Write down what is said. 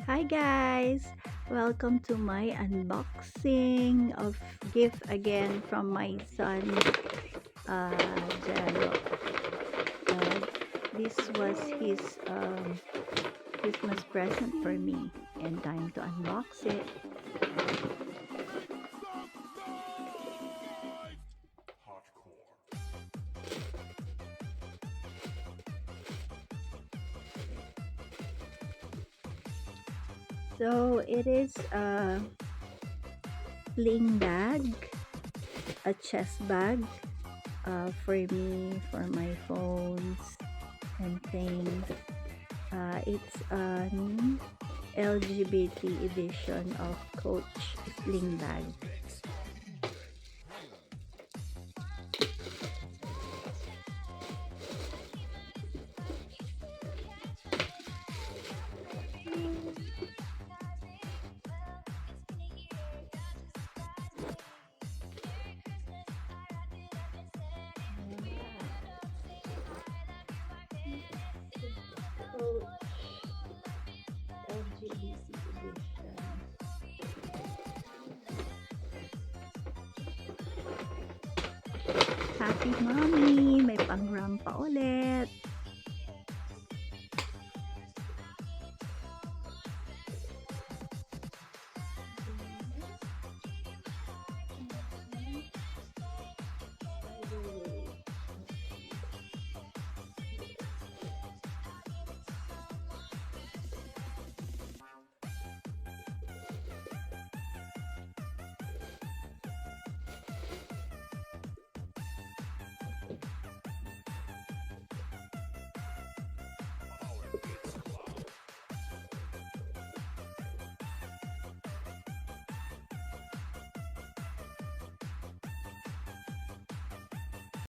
Hi guys! Welcome to my unboxing of gift again from my son, Jello. Uh, this was his Christmas present for me, and time to unbox it. So it is a sling bag, a chest bag for me, for my phones and things. It's an LGBT edition of Coach Sling Bag. Coach LGBT edition. Happy Mommy! May pang-ram pa ulit.